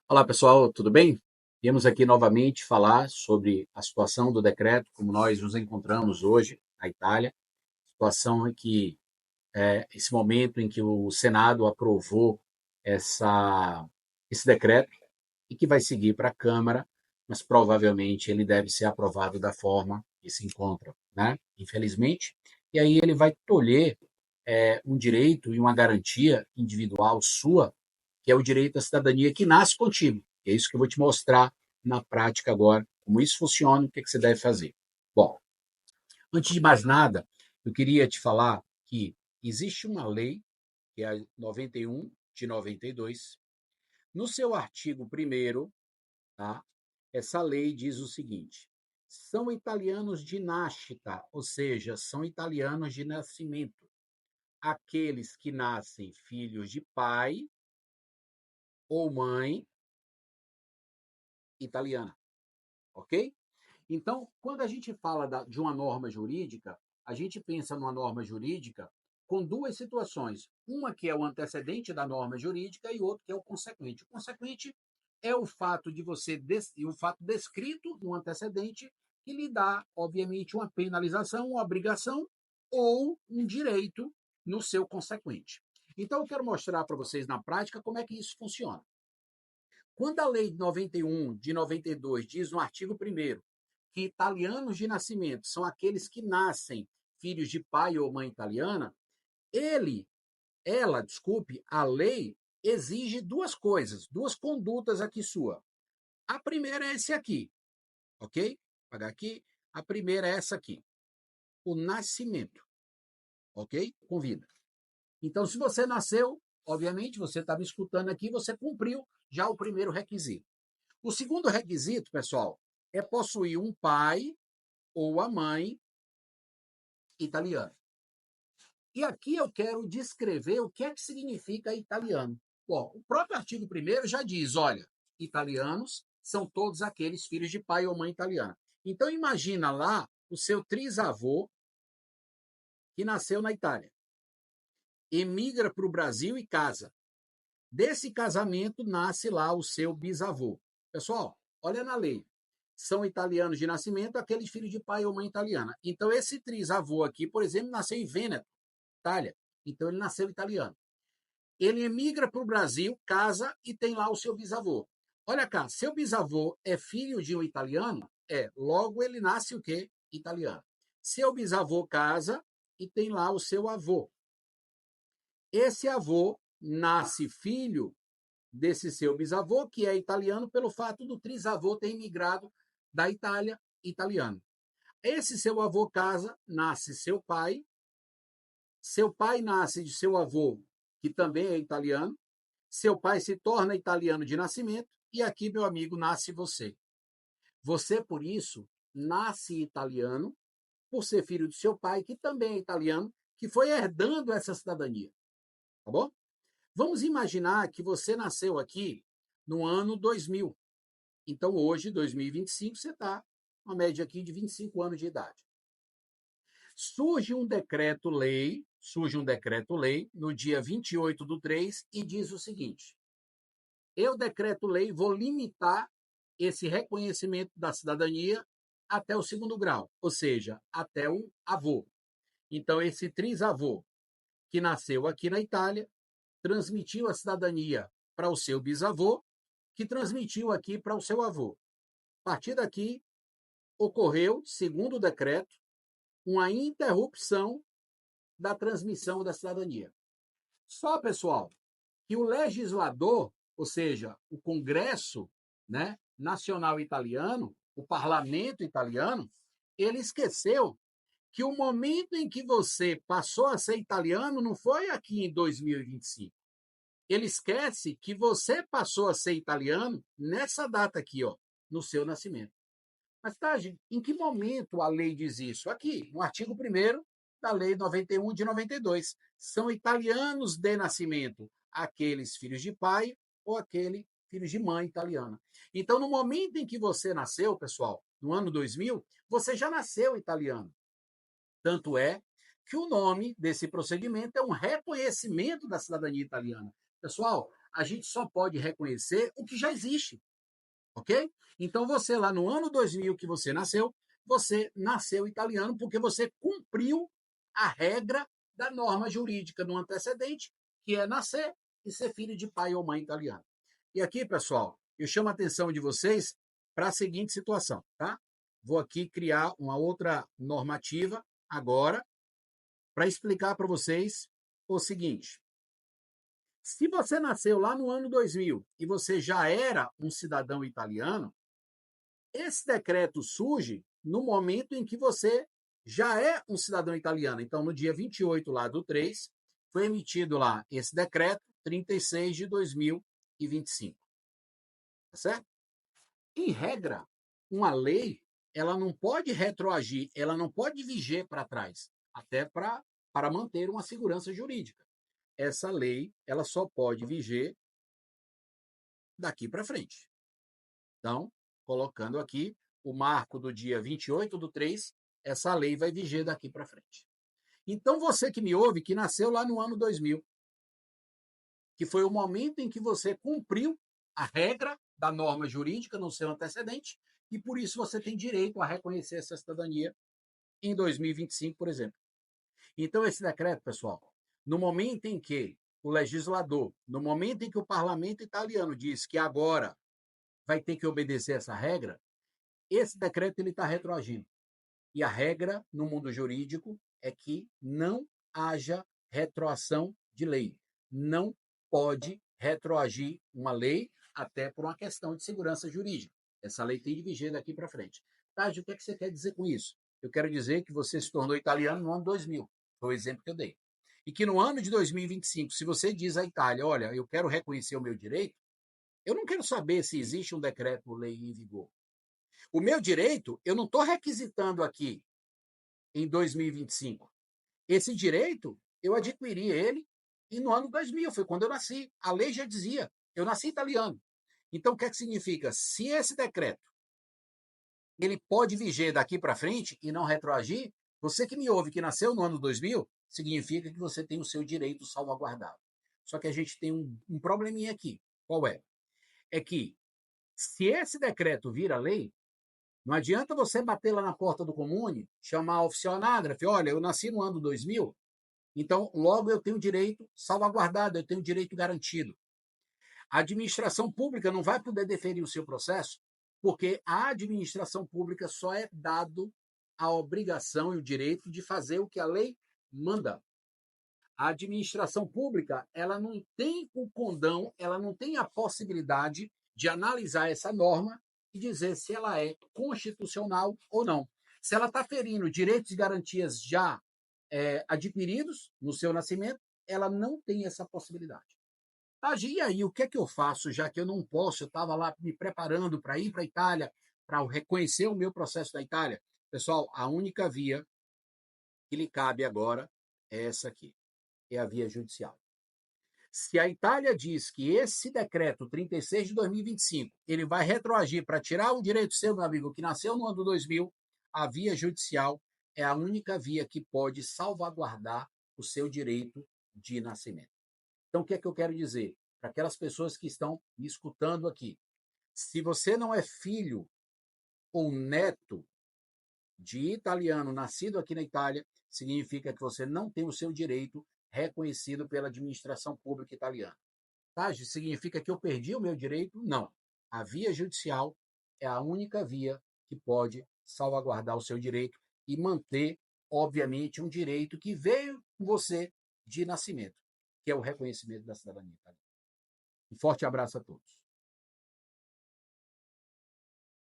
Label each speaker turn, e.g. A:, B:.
A: Olá, pessoal, tudo bem? Viemos aqui novamente falar sobre a situação do decreto, como nós nos encontramos hoje na Itália, situação em que esse momento em que o Senado aprovou essa, esse decreto e que vai seguir para a Câmara, mas provavelmente ele deve ser aprovado da forma que se encontra, né? Infelizmente. E aí ele vai tolher um direito e uma garantia individual sua, que é o direito à cidadania que nasce contigo. É isso que eu vou te mostrar na prática agora, como isso funciona e o que você deve fazer. Bom, antes de mais nada, eu queria te falar que existe uma lei, que é a 91 de 92. No seu artigo 1º, tá? Essa lei diz o seguinte: são italianos de nascita, ou seja, são italianos de nascimento, aqueles que nascem filhos de pai ou mãe italiana, ok? Então, quando a gente fala de uma norma jurídica, a gente pensa numa norma jurídica com duas situações. Uma que é o antecedente da norma jurídica e outra que é o consequente. O consequente é o fato de você o fato descrito no antecedente que lhe dá, obviamente, uma penalização, uma obrigação ou um direito no seu consequente. Então, eu quero mostrar para vocês na prática como é que isso funciona. Quando a lei 91 de 92 diz no artigo 1º que italianos de nascimento são aqueles que nascem filhos de pai ou mãe italiana, desculpe, a lei exige duas coisas, duas condutas aqui sua. A primeira é esse aqui, ok? Vou pagar aqui. A primeira é essa aqui, o nascimento, ok? Com vida. Então, se você nasceu, obviamente, você está me escutando aqui, você cumpriu já o primeiro requisito. O segundo requisito, pessoal, é possuir um pai ou a mãe italiano. E aqui eu quero descrever o que é que significa italiano. Bom, o próprio artigo 1º já diz, olha, italianos são todos aqueles filhos de pai ou mãe italiana. Então imagina lá o seu trisavô que nasceu na Itália, emigra para o Brasil e casa. Desse casamento nasce lá o seu bisavô. Pessoal, olha na lei. São italianos de nascimento aqueles filhos de pai ou mãe italiana. Então esse trisavô aqui, por exemplo, nasceu em Vêneto, Itália. Então ele nasceu italiano. Ele emigra para o Brasil, casa e tem lá o seu bisavô. Olha cá, seu bisavô é filho de um italiano? Logo ele nasce o quê? Italiano. Seu bisavô casa e tem lá o seu avô. Esse avô nasce filho desse seu bisavô, que é italiano, pelo fato do trisavô ter imigrado da Itália, italiano. Esse seu avô casa, nasce seu pai nasce de seu avô, que também é italiano, seu pai se torna italiano de nascimento, e aqui, meu amigo, nasce você. Você, por isso, nasce italiano, por ser filho do seu pai, que também é italiano, que foi herdando essa cidadania. Tá bom? Vamos imaginar que você nasceu aqui no ano 2000. Então, hoje, 2025, você está uma média aqui de 25 anos de idade. Surge um decreto-lei no dia 28/3 e diz o seguinte: eu, decreto-lei, vou limitar esse reconhecimento da cidadania até o segundo grau, ou seja, até o avô. Então, esse trisavô, que nasceu aqui na Itália, transmitiu a cidadania para o seu bisavô, que transmitiu aqui para o seu avô. A partir daqui, ocorreu, segundo o decreto, uma interrupção da transmissão da cidadania. Só, pessoal, que o legislador, ou seja, o Congresso, né, Nacional Italiano, o parlamento italiano, ele esqueceu que o momento em que você passou a ser italiano não foi aqui em 2025. Ele esquece que você passou a ser italiano nessa data aqui, ó, no seu nascimento. Mas, Taj, em que momento a lei diz isso? Aqui, no artigo 1º da Lei 91 de 92. São italianos de nascimento aqueles filhos de pai ou aquele filhos de mãe italiana. Então, no momento em que você nasceu, pessoal, no ano 2000, você já nasceu italiano. Tanto é que o nome desse procedimento é um reconhecimento da cidadania italiana. Pessoal, a gente só pode reconhecer o que já existe, ok? Então, você lá no ano 2000 que você nasceu italiano porque você cumpriu a regra da norma jurídica no antecedente, que é nascer e ser filho de pai ou mãe italiano. E aqui, pessoal, eu chamo a atenção de vocês para a seguinte situação, tá? Vou aqui criar uma outra normativa agora para explicar para vocês o seguinte. Se você nasceu lá no ano 2000 e você já era um cidadão italiano, esse decreto surge no momento em que você já é um cidadão italiano. Então, no dia 28 lá do 3, foi emitido lá esse decreto 36 de 2025. Tá certo? Em regra, uma lei, ela não pode retroagir, ela não pode viger para trás, até para manter uma segurança jurídica. Essa lei, ela só pode viger daqui para frente. Então, colocando aqui o marco do dia 28 do 3, essa lei vai viger daqui para frente. Então, você que me ouve, que nasceu lá no ano 2000, que foi o momento em que você cumpriu a regra da norma jurídica no seu antecedente, e por isso você tem direito a reconhecer essa cidadania em 2025, por exemplo. Então, esse decreto, pessoal, no momento em que o legislador, no momento em que o parlamento italiano diz que agora vai ter que obedecer essa regra, esse decreto está retroagindo. E a regra no mundo jurídico é que não haja retroação de lei. Não pode retroagir uma lei até por uma questão de segurança jurídica. Essa lei tem de viger daqui para frente. Tati, o que, é que você quer dizer com isso? Eu quero dizer que você se tornou italiano no ano 2000. Foi o exemplo que eu dei. E que no ano de 2025, se você diz à Itália, olha, eu quero reconhecer o meu direito, eu não quero saber se existe um decreto-lei em vigor. O meu direito, eu não estou requisitando aqui em 2025. Esse direito, eu adquiri ele e no ano 2000, foi quando eu nasci. A lei já dizia, eu nasci italiano. Então, o que é que significa? Se esse decreto ele pode viger daqui para frente e não retroagir, você que me ouve, que nasceu no ano 2000, significa que você tem o seu direito salvaguardado. Só que a gente tem um probleminha aqui. Qual é? É que se esse decreto vira lei, não adianta você bater lá na porta do comune, chamar o oficial anágrafe, olha, eu nasci no ano 2000, então logo eu tenho direito salvaguardado, eu tenho direito garantido. A administração pública não vai poder deferir o seu processo, porque a administração pública só é dado a obrigação e o direito de fazer o que a lei manda. A administração pública, ela não tem o condão, ela não tem a possibilidade de analisar essa norma e dizer se ela é constitucional ou não. Se ela está ferindo direitos e garantias já adquiridos no seu nascimento, ela não tem essa possibilidade. E aí, o que é que eu faço, já que eu não posso? Eu estava lá me preparando para ir para a Itália, para reconhecer o meu processo da Itália. Pessoal, a única via que lhe cabe agora é essa aqui, é a via judicial. Se a Itália diz que esse decreto 36 de 2025 ele vai retroagir para tirar o direito seu, meu amigo, que nasceu no ano 2000, a via judicial é a única via que pode salvaguardar o seu direito de nascimento. Então, o que é que eu quero dizer? Para aquelas pessoas que estão me escutando aqui, se você não é filho ou neto de italiano nascido aqui na Itália, significa que você não tem o seu direito reconhecido pela administração pública italiana. Tá? Significa que eu perdi o meu direito? Não. A via judicial é a única via que pode salvaguardar o seu direito e manter, obviamente, um direito que veio com você de nascimento, que é o reconhecimento da cidadania italiana. Um forte abraço a todos.